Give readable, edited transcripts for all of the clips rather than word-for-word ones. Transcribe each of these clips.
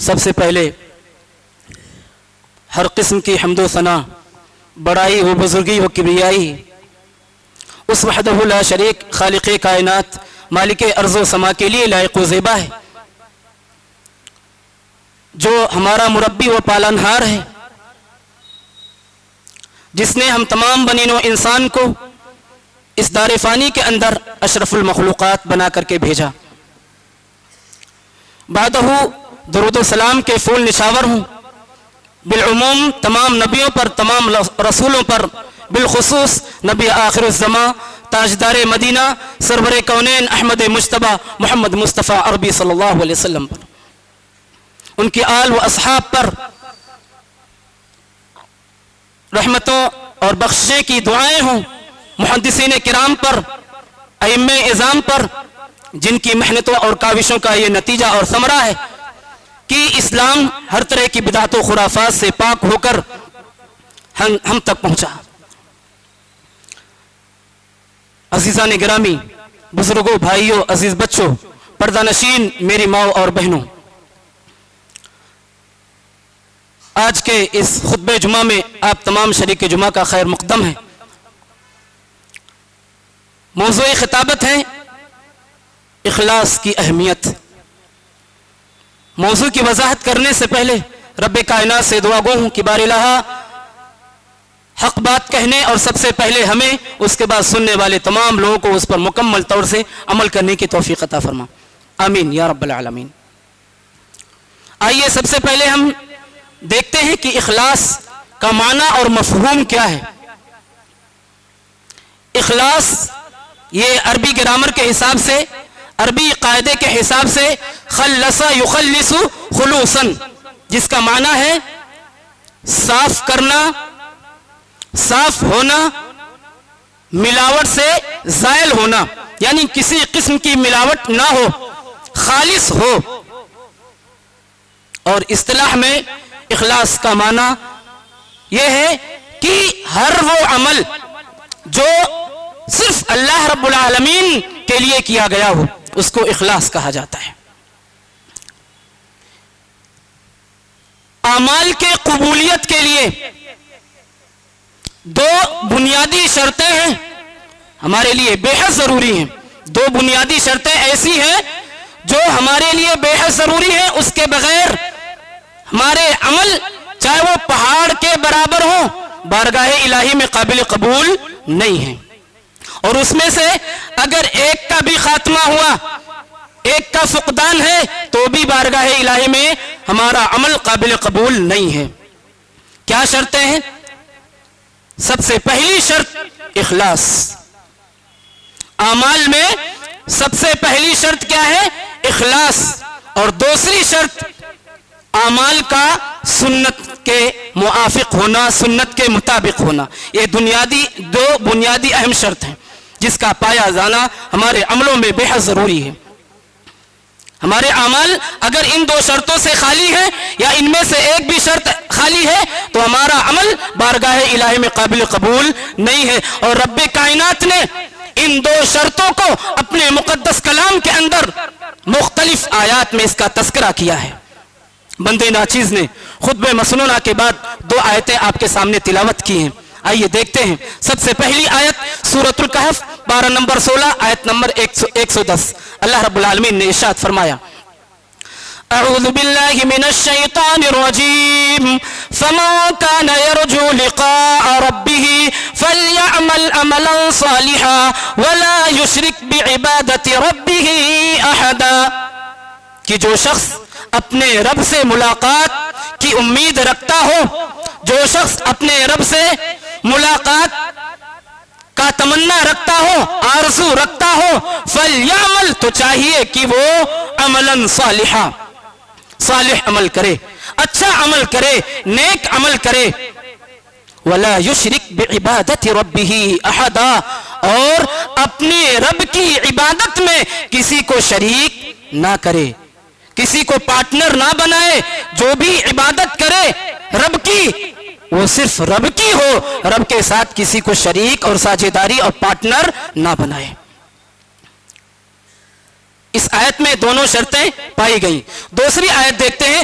سب سے پہلے ہر قسم کی حمد و ثنا، بڑائی و بزرگی و کبریائی اس وحدہ لا شریک خالق کائنات مالک ارض و سما کے لیے لائق و زیبا ہے، جو ہمارا مربی و پالنہار ہے، جس نے ہم تمام بنی نوع انسان کو اس دار فانی کے اندر اشرف المخلوقات بنا کر کے بھیجا۔ بعدہ درود و سلام کے پھول نشاور ہوں بالعموم تمام نبیوں پر، تمام رسولوں پر، بالخصوص نبی آخر الزماں تاجدار مدینہ سرور کونین احمد مجتبی محمد مصطفیٰ عربی صلی اللہ علیہ وسلم پر، ان کی آل و اصحاب پر رحمتوں اور بخشش کی دعائیں ہوں، محدثین کرام پر، ائمہ اعظام پر، جن کی محنتوں اور کاوشوں کا یہ نتیجہ اور ثمرہ ہے کہ اسلام ہر طرح کی بدعت و خرافات سے پاک ہو کر ہم تک پہنچا۔ عزیزان گرامی، بزرگوں، بھائیوں، عزیز بچوں، پردہ نشین میری ماں اور بہنوں، آج کے اس خطبہ جمعہ میں آپ تمام شریک جمعہ کا خیر مقدم ہے۔ موضوع خطابت ہے اخلاص کی اہمیت۔ موضوع کی وضاحت کرنے سے پہلے رب کائنات سے دعا گو ہوں کہ بار الہ حق بات کہنے اور سب سے پہلے ہمیں، اس کے بعد سننے والے تمام لوگوں کو اس پر مکمل طور سے عمل کرنے کی توفیق عطا فرما، آمین یا رب العالمین۔ آئیے سب سے پہلے ہم دیکھتے ہیں کہ اخلاص کا معنی اور مفہوم کیا ہے۔ اخلاص یہ عربی گرامر کے حساب سے، عربی قاعدے کے حساب سے خلص یخلص خلوصا، جس کا معنی ہے صاف کرنا، صاف ہونا، ملاوٹ سے زائل ہونا، یعنی کسی قسم کی ملاوٹ نہ ہو، خالص ہو۔ اور اصطلاح میں اخلاص کا معنی یہ ہے کہ ہر وہ عمل جو صرف اللہ رب العالمین کے لیے کیا گیا ہو اس کو اخلاص کہا جاتا ہے۔ اعمال کے قبولیت کے لیے دو بنیادی شرطیں ہیں، ہمارے لیے بے حد ضروری ہیں۔ دو بنیادی شرطیں ایسی ہیں جو ہمارے لیے بے حد ضروری ہیں، اس کے بغیر ہمارے عمل چاہے وہ پہاڑ کے برابر ہوں بارگاہ الہی میں قابل قبول نہیں ہیں۔ اور اس میں سے اگر ایک کا بھی خاتمہ ہوا، ایک کا فقدان ہے، تو بھی بارگاہ الہی میں ہمارا عمل قابل قبول نہیں ہے۔ کیا شرطیں ہیں؟ سب سے پہلی شرط اخلاص۔ اعمال میں سب سے پہلی شرط کیا ہے؟ اخلاص۔ اور دوسری شرط اعمال کا سنت کے موافق ہونا، سنت کے مطابق ہونا۔ یہ دو بنیادی اہم شرط ہیں جس کا پایا جانا ہمارے عملوں میں بے حد ضروری ہے۔ ہمارے اعمال اگر ان دو شرطوں سے خالی ہیں یا ان میں سے ایک بھی شرط خالی ہے تو ہمارا عمل بارگاہ الہی میں قابل قبول نہیں ہے۔ اور رب کائنات نے ان دو شرطوں کو اپنے مقدس کلام کے اندر مختلف آیات میں اس کا تذکرہ کیا ہے۔ بندے ناچیز نے خطبہ مسنونہ کے بعد دو آیتیں آپ کے سامنے تلاوت کی ہیں، آئیے دیکھتے ہیں۔ سب سے پہلی آیت سورۃ الکہف پارہ نمبر 16 آیت نمبر 110۔ اللہ رب العالمین نے ارشاد فرمایا، اعوذ باللہ من الشیطان الرجیم فمن کان یرجو لقاء ربہ فلیعمل عملا صالحا ولا یشرک بعبادۃ ربہ احدا، کہ جو شخص اپنے رب سے ملاقات کی امید رکھتا ہو، جو شخص اپنے رب سے ملاقات کا تمنا رکھتا ہو، آرزو رکھتا ہو، فلیعمل، تو چاہیے کہ وہ عملاً صالحا، صالح عمل کرے، اچھا عمل کرے، نیک عمل کرے، ولا یشرک بعبادت ربہ احدا، اور اپنے رب کی عبادت میں کسی کو شریک نہ کرے، کسی کو پارٹنر نہ بنائے۔ جو بھی عبادت کرے رب کی وہ صرف رب کی ہو، رب کے ساتھ کسی کو شریک اور ساجھیداری اور پارٹنر نہ بنائے۔ اس آیت میں دونوں شرطیں پائی گئیں۔ دوسری آیت دیکھتے ہیں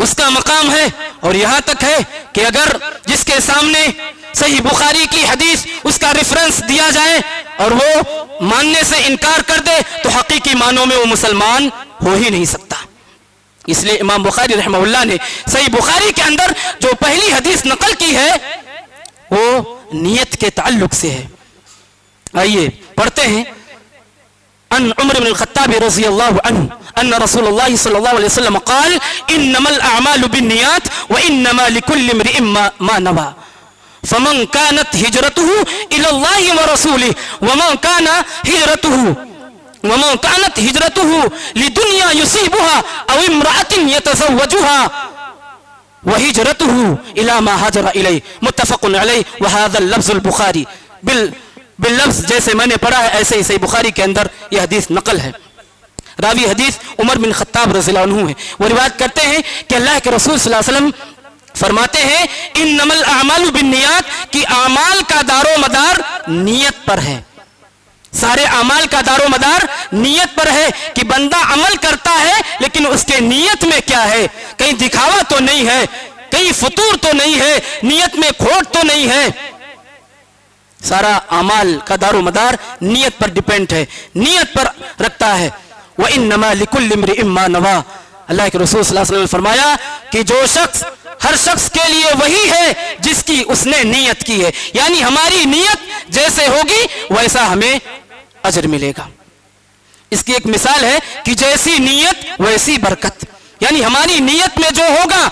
اس کا مقام ہے. اور یہاں تک ہے کہ اگر جس کے سامنے صحیح بخاری کی حدیث اس کا ریفرنس دیا جائے اور وہ ماننے سے انکار کر دے تو حقیقی معنوں میں وہ مسلمان ہو ہی نہیں سکتا. اس لیے امام بخاری رحمہ اللہ نے صحیح بخاری کے اندر جو پہلی حدیث نقل کی ہے وہ نیت کے تعلق سے ہے. آئیے پڑھتے ہیں. ان عمر بن الخطاب رضی اللہ عنہ ان رسول اللہ صلی اللہ علیہ وسلم قال انما الاعمال بالنیات وانما لكل امرئ ما نوى فمن كانت هجرته الى الله ورسوله ومن كانت هجرته لدنيا يصيبها او امرأة يتزوجها وهجرته الى ما هاجر اليه متفق عليه وهذا اللفظ البخاري باللفظ جیسے میں نے پڑھا ہے ایسے ہی صحیح بخاری کے اندر یہ حدیث نقل ہے. راوی حدیث عمر بن خطاب رضی اللہ عنہ ہے. وہ روایت کرتے ہیں کہ اللہ کے رسول صلی اللہ علیہ وسلم فرماتے ہیں انما الاعمال بالنیات کہ اعمال کا دار و مدار نیت پر ہے. سارے اعمال کا دار و مدار نیت پر ہے کہ بندہ عمل کرتا ہے لیکن اس کے نیت میں کیا ہے. کہیں دکھاوا تو نہیں ہے, کہیں فطور تو نہیں ہے, نیت میں کھوٹ تو نہیں ہے. سارا اعمال کا دار و مدار نیت پر ڈیپینڈ ہے, نیت پر رکھتا ہے. وَإِنَّمَا لِكُلِّ امْرِئٍ مَّا نَوَىٰ اللہ کے رسول صلی اللہ علیہ وسلم نے فرمایا کہ جو شخص ہر شخص کے لیے وہی ہے جس کی اس نے نیت کی ہے. یعنی ہماری نیت جیسے ہوگی ویسا ہمیں اجر ملے گا. اس کی ایک مثال ہے کہ جیسی نیت ویسی برکت. یعنی ہماری نیت میں جو ہوگا,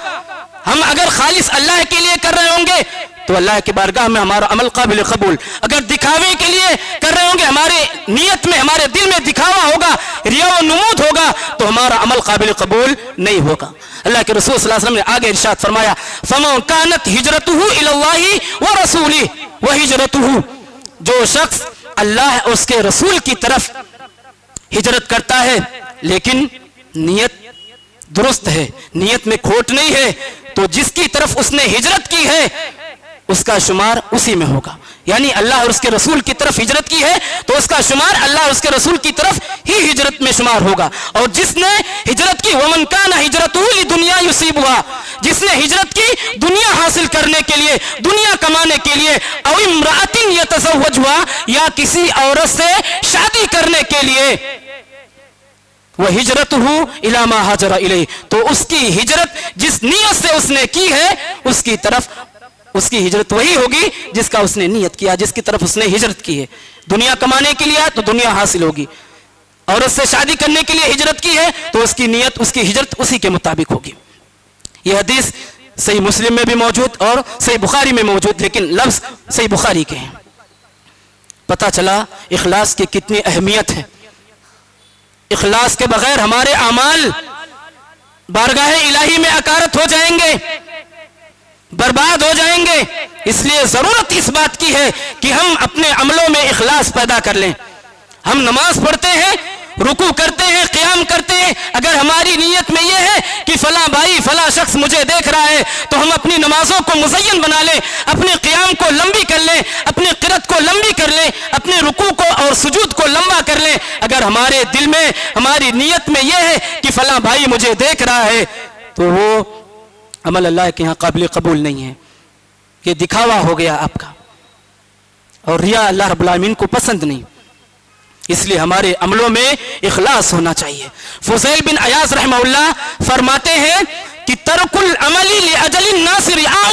ہم اگر خالص اللہ کے لیے کر رہے ہوں گے تو اللہ کی بارگاہ میں ہمارا عمل قابل قبول. اگر دکھاوے کے لیے کر رہے ہوں گے, ہمارے نیت میں ہمارے دل میں دکھاوا ہوگا, ریا و نمود ہوگا تو ہمارا عمل قابل قبول نہیں ہوگا. اللہ کے رسول صلی اللہ علیہ وسلم نے آگے ارشاد فرمایا فَمَنْ كَانَتْ هِجْرَتُهُ إِلَى اللَّهِ وَرَسُولِهِ وَهِجْرَتُهُ جو شخص اللہ اس کے رسول کی طرف ہجرت کرتا ہے لیکن نیت درست ہے, نیت میں کھوٹ نہیں ہے, تو جس کی طرف اس نے ہجرت کی ہے اس کا شمار اسی میں ہوگا. یعنی اللہ اور اس کے رسول کی طرف ہجرت کی ہے تو اس کا شمار اللہ اور اس کے رسول کی طرف ہی ہجرت میں شمار ہوگا. اور جس نے ہجرت کی ومن کان ہجرتہ لدنیا یصیبها جس نے ہجرت کی دنیا حاصل کرنے کے لیے, دنیا کمانے کے لیے, او امرأۃ یتزوجها یا کسی عورت سے شادی کرنے کے لیے, وہجرتہ الی ما ہاجر الیہ تو اس کی ہجرت جس نیت سے اس نے کی ہے اس کی طرف اس کی ہجرت وہی ہوگی جس کا اس نے نیت کیا, جس کی طرف اس نے ہجرت کی ہے. دنیا کمانے کے لیے تو دنیا حاصل ہوگی, عورت سے شادی کرنے کے لیے ہجرت کی ہے تو اس کی نیت اس کی ہجرت اسی کے مطابق ہوگی. یہ حدیث صحیح مسلم میں بھی موجود اور صحیح بخاری میں موجود, لیکن لفظ صحیح بخاری کے ہیں. پتہ چلا اخلاص کی کتنی اہمیت ہے. اخلاص کے بغیر ہمارے اعمال بارگاہ الہی میں اکارت ہو جائیں گے, برباد ہو جائیں گے. اس لیے ضرورت اس بات کی ہے کہ ہم اپنے عملوں میں اخلاص پیدا کر لیں. ہم نماز پڑھتے ہیں, رکوع کرتے ہیں, قیام کرتے ہیں, اگر ہماری نیت میں یہ ہے کہ فلاں بھائی فلاں شخص مجھے دیکھ رہا ہے تو ہم اپنی نمازوں کو مزین بنا لیں, اپنے قیام کو لمبی کر لیں, اپنے قرات کو لمبی کر لیں, اپنے رکوع کو اور سجود کو لمبا کر لیں. اگر ہمارے دل میں ہماری نیت میں یہ ہے کہ فلاں بھائی مجھے دیکھ رہا ہے تو وہ عمل اللہ کے ہاں قابل قبول نہیں ہے. یہ دکھاوا ہو گیا آپ کا, اور ریا اللہ رب العالمین کو پسند نہیں. اس لیے ہمارے عملوں میں اخلاص ہونا چاہیے. فضیل بن عیاض رحمہ اللہ فرماتے ہیں کہ ترک العمل لاجل الناس رعاء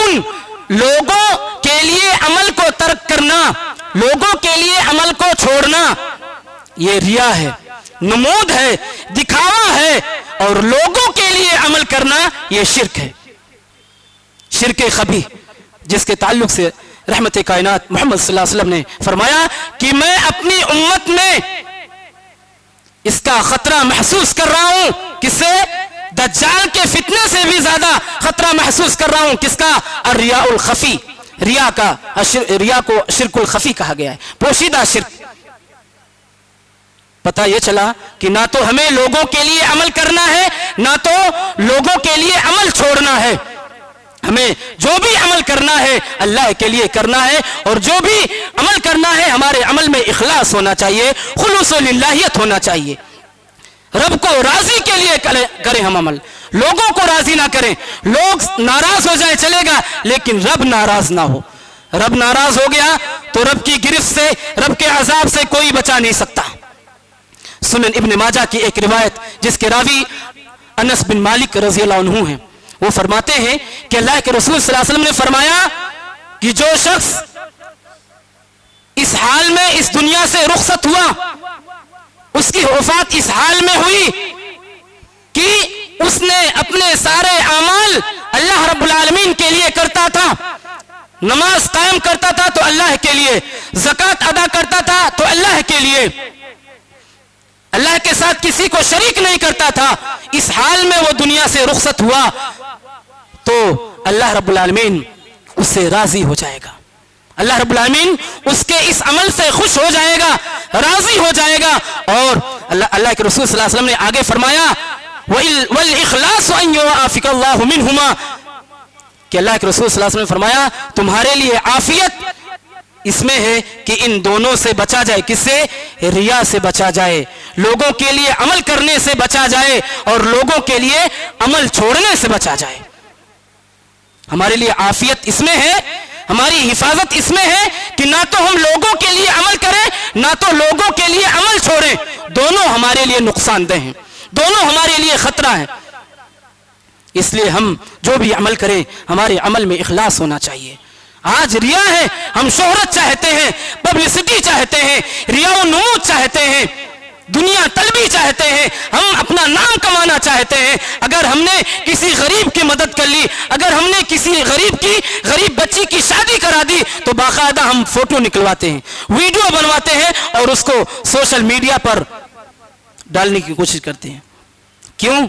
لوگوں کے لیے عمل کو ترک کرنا, لوگوں کے لیے عمل کو چھوڑنا یہ ریا ہے, نمود ہے, دکھاوا ہے. اور لوگوں کے لیے عمل کرنا یہ شرک ہے, شرک خبیث, جس کے تعلق سے رحمت کائنات محمد صلی اللہ علیہ وسلم نے فرمایا کہ میں اپنی امت میں اس کا خطرہ محسوس کر رہا ہوں. کس سے؟ دجال کے فتنے سے بھی زیادہ خطرہ محسوس کر رہا ہوں. کس کا؟ الریاء الخفی, ریا کا. ریا کو شرک الخفی کہا گیا ہے, پوشیدہ شرک. پتہ یہ چلا کہ نہ تو ہمیں لوگوں کے لیے عمل کرنا ہے, نہ تو لوگوں کے لیے عمل چھوڑنا ہے. ہمیں جو بھی عمل کرنا ہے اللہ کے لیے کرنا ہے, اور جو بھی عمل کرنا ہے ہمارے عمل میں اخلاص ہونا چاہیے, خلوص و للہیت ہونا چاہیے. رب کو راضی کے لیے کریں ہم عمل، لوگوں کو راضی نہ کریں. لوگ ناراض ہو جائیں چلے گا، لیکن رب ناراض نہ ہو. رب ناراض ہو گیا تو رب کی گرفت سے، رب کے عذاب سے کوئی بچا نہیں سکتا. سنن ابن ماجہ کی ایک روایت جس کے راوی انس بن مالک رضی اللہ عنہ ہیں، وہ فرماتے ہیں کہ اللہ کے رسول صلی اللہ علیہ وسلم نے فرمایا کہ جو شخص اس حال میں اس دنیا سے رخصت ہوا، اس کی وفات اس حال میں ہوئی کہ اس نے اپنے سارے اعمال اللہ رب العالمین کے لیے کرتا تھا. نماز قائم کرتا تھا تو اللہ کے لیے، زکوٰۃ ادا کرتا تھا تو اللہ کے لیے، اللہ کے ساتھ کسی کو شریک نہیں کرتا تھا. اس حال میں وہ دنیا سے رخصت ہوا تو اللہ رب العالمین اس سے راضی ہو جائے گا. اللہ رب العالمین اس کے اس عمل سے خوش ہو جائے گا، راضی ہو جائے گا. اور اللہ کے رسول صلی اللہ علیہ وسلم نے آگے فرمایا وَالْإِخْلَاصُ أَنْ يُوَافِقَ اللَّهُ مِنْهُمَا، کہ اللہ کے رسول صلی اللہ علیہ وسلم نے فرمایا تمہارے لیے عافیت اس میں ہے کہ ان دونوں سے بچا جائے. کس سے؟ ریا سے بچا جائے، لوگوں کے لیے عمل کرنے سے بچا جائے اور لوگوں کے لیے عمل چھوڑنے سے بچا جائے. ہمارے لیے عافیت اس میں ہے، ہماری حفاظت اس میں ہے کہ نہ تو ہم لوگوں کے لیے عمل کریں نہ تو لوگوں کے لیے عمل چھوڑیں. دونوں ہمارے لیے نقصان دہ ہیں، دونوں ہمارے لیے خطرہ ہیں. اس لیے ہم جو بھی عمل کریں ہمارے عمل میں اخلاص ہونا چاہیے. آج ریا ہے، ہم شہرت چاہتے ہیں، پبلسٹی چاہتے ہیں، ریا و نمود چاہتے ہیں، دنیا طلبی چاہتے ہیں، ہم اپنا نام کمانا چاہتے ہیں. اگر ہم نے کسی غریب کی مدد کر لی، اگر ہم نے کسی غریب بچی کی شادی کرا دی تو باقاعدہ ہم فوٹو نکلواتے ہیں، ویڈیو بنواتے ہیں اور اس کو سوشل میڈیا پر ڈالنے کی کوشش کرتے ہیں. کیوں؟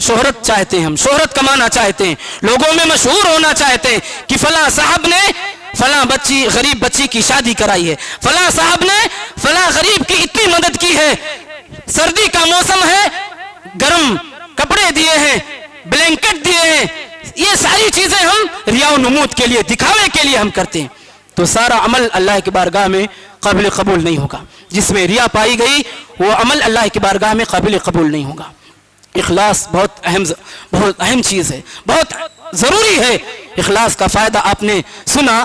شہرت چاہتے ہیں، ہم شہرت کمانا چاہتے ہیں، لوگوں میں مشہور ہونا چاہتے ہیں کہ فلاں صاحب نے فلاں غریب بچی کی شادی کرائی ہے، فلاں صاحب نے فلاں غریب کی اتنی مدد کی ہے. سردی کا موسم ہے، گرم کپڑے دیے ہیں، بلینکٹ دیے ہیں. یہ ساری چیزیں ہم ریا و نمود کے لیے، دکھاوے کے لیے ہم کرتے ہیں. تو سارا عمل اللہ کی بارگاہ میں قابل قبول نہیں ہوگا. جس میں ریا پائی گئی وہ عمل اللہ کی بارگاہ میں قابل قبول نہیں ہوگا. اخلاص بہت اہم چیز ہے، بہت ضروری ہے. اخلاص کا فائدہ آپ نے سنا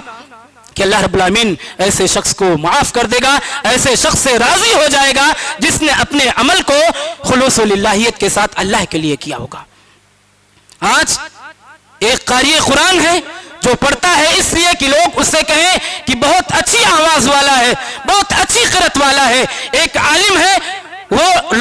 کہ اللہ رب العالمین ایسے شخص کو معاف کر دے گا، ایسے شخص سے راضی ہو جائے گا جس نے اپنے عمل کو خلوص و للہیت کے ساتھ اللہ کے لیے کیا ہوگا. آج ایک قاری قرآن ہے جو پڑھتا ہے اس لیے کہ لوگ اس سے کہیں کہ بہت اچھی آواز والا ہے، بہت اچھی قرأت والا ہے. ایک عالم ہے، وہ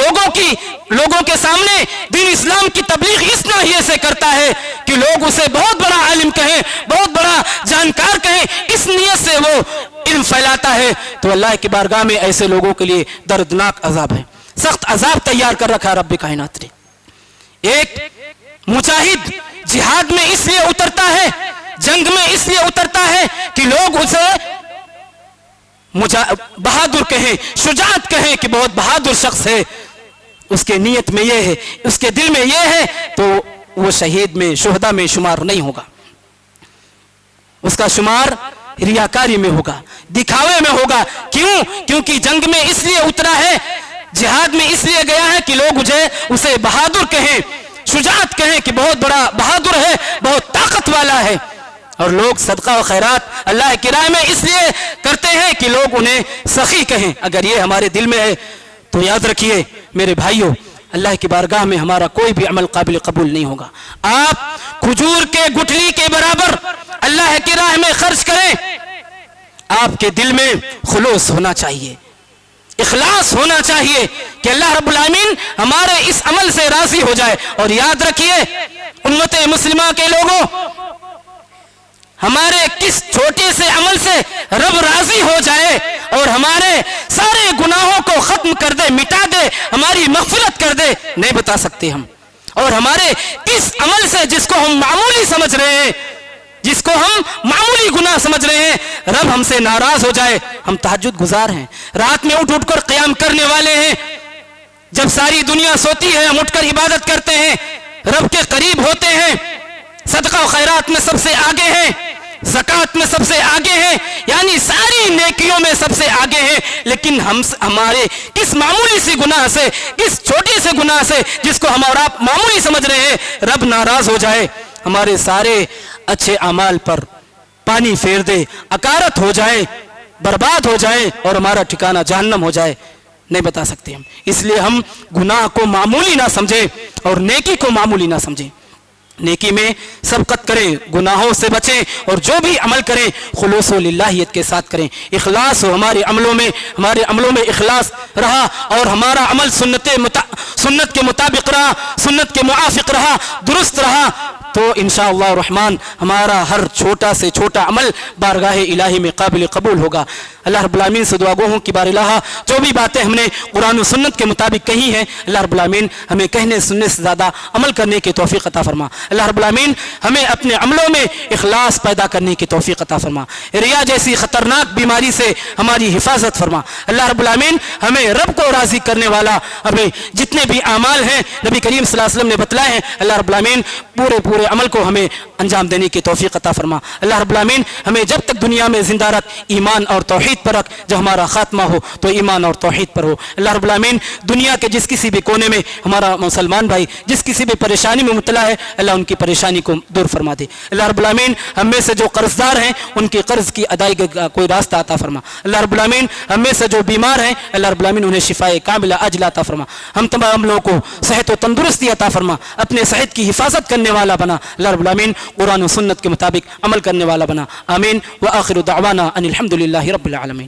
لوگوں کے سامنے دین اسلام کی تبلیغ اس ناحیے سے کرتا ہے کہ لوگ اسے بہت بڑا عالم کہیں، بہت بڑا جانکار کہیں، اس نیت سے وہ علم پھیلاتا ہے. تو اللہ کی بارگاہ میں ایسے لوگوں کے لیے دردناک عذاب ہے، سخت عذاب تیار کر رکھا رب کائنات نے. ایک مجاہد جہاد میں اس لیے اترتا ہے، جنگ میں اس لیے اترتا ہے کہ لوگ اسے بہادر کہیں، شجاعت کہیں کہ بہت بہادر شخص ہے. اس کے نیت میں یہ ہے، اس کے دل میں یہ ہے تو وہ شہید میں، شہداء میں شمار نہیں ہوگا. اس کا شمار ریاکاری میں ہوگا، دکھاوے میں ہوگا. کیوں؟ کیونکہ جنگ میں اس لیے اترا ہے، جہاد میں اس لیے گیا ہے کہ لوگ اسے بہادر کہیں، شجاعت کہیں کہ بہت بڑا بہادر ہے، بہت طاقت والا ہے. اور لوگ صدقہ و خیرات اللہ کی راہ میں اس لیے کرتے ہیں کہ لوگ انہیں سخی کہیں. اگر یہ ہمارے دل میں ہے تو یاد رکھیے میرے بھائیوں، اللہ کی بارگاہ میں ہمارا کوئی بھی عمل قابل قبول نہیں ہوگا. آپ کھجور کے گٹھلی کے برابر اللہ کی راہ میں خرچ کریں، آپ کے دل میں خلوص ہونا چاہیے، اخلاص ہونا چاہیے کہ اللہ رب العالمین ہمارے اس عمل سے راضی ہو جائے. اور یاد رکھیے امت مسلمہ کے لوگوں، ہمارے کس چھوٹے سے عمل سے رب راضی ہو جائے اور ہمارے سارے گناہوں کو ختم کر دے، مٹا دے، ہماری مغفرت کر دے، نہیں بتا سکتے ہم. اور ہمارے کس عمل سے جس کو ہم معمولی سمجھ رہے ہیں، جس کو ہم معمولی گناہ سمجھ رہے ہیں، رب ہم سے ناراض ہو جائے. ہم تہجد گزار ہیں، رات میں اٹھ کر قیام کرنے والے ہیں. جب ساری دنیا سوتی ہے ہم اٹھ کر عبادت کرتے ہیں، رب کے قریب ہوتے ہیں، صدقہ و خیرات میں سب سے آگے ہیں. زکات میں سب سے آگے ہیں، یعنی ساری نیکیوں میں سب سے آگے ہیں، لیکن ہمارے کس معمولی سی گناہ سے، کس چھوٹی سے گناہ سے جس کو ہم اور آپ معمولی سمجھ رہے ہیں، رب ناراض ہو جائے، ہمارے سارے اچھے اعمال پر پانی پھیر دے، اکارت ہو جائے، برباد ہو جائے اور ہمارا ٹھکانہ جہنم ہو جائے، نہیں بتا سکتے ہم۔ اس لیے ہم گناہ کو معمولی نہ سمجھیں اور نیکی کو معمولی نہ سمجھیں، نیکی میں سبقت کریں، گناہوں سے بچیں اور جو بھی عمل کریں خلوص و للہیت کے ساتھ کریں، اخلاص ہو ہمارے عملوں میں اخلاص رہا اور ہمارا عمل سنت کے مطابق رہا، سنت کے موافق رہا، درست رہا، تو انشاءاللہ الرحمن ہمارا ہر چھوٹا سے چھوٹا عمل بارگاہ الہی میں قابل قبول ہوگا۔ اللہ رب العالمین سے دعا گو ہوں کہ بار الہ جو بھی باتیں ہم نے قرآن و سنت کے مطابق کہی ہیں، اللہ رب العالمین ہمیں کہنے سننے سے زیادہ عمل کرنے کی توفیق عطا فرما۔ اللہ رب العالمین ہمیں اپنے عملوں میں اخلاص پیدا کرنے کی توفیق عطا فرما، ریا جیسی خطرناک بیماری سے ہماری حفاظت فرما۔ اللہ رب العالمین ہمیں رب کو راضی کرنے والا ہمیں جتنے بھی اعمال ہیں نبی کریم صلی اللہ علیہ وسلم نے بتلائے ہیں، اللہ رب العالمین پورے عمل کو ہمیں انجام دینے کی توفیق عطا فرما۔ اللہ رب العالمین ہمیں جب تک دنیا میں زندہ رکھ ایمان اور توحید پر رکھ، جب ہمارا خاتمہ ہو تو ایمان اور توحید پر ہو۔ اللہ رب العالمین دنیا کے جس کسی بھی کونے میں ہمارا مسلمان بھائی جس کسی بھی پریشانی میں مبتلا ہے، اللہ ان کی پریشانی کو دور فرما دے۔ اللہ رب العالمین ہم میں سے جو قرض دار ہیں ان کے قرض کی ادائیگی کا کوئی راستہ عطا فرما۔ اللہ رب العالمین ہم میں سے جو بیمار ہیں، اللہ رب العالمین انہیں شفائے کاملہ عاجلہ عطا فرما۔ ہم تمام لوگوں کو صحت و تندرستی عطا فرما، اپنے صحت کی حفاظت کرنے والا بنا۔ اللہ رب العالمین قرآن و سنت کے مطابق عمل کرنے والا بنا۔ آمین۔ وآخر دعوانا ان الحمد للہ رب العالمین۔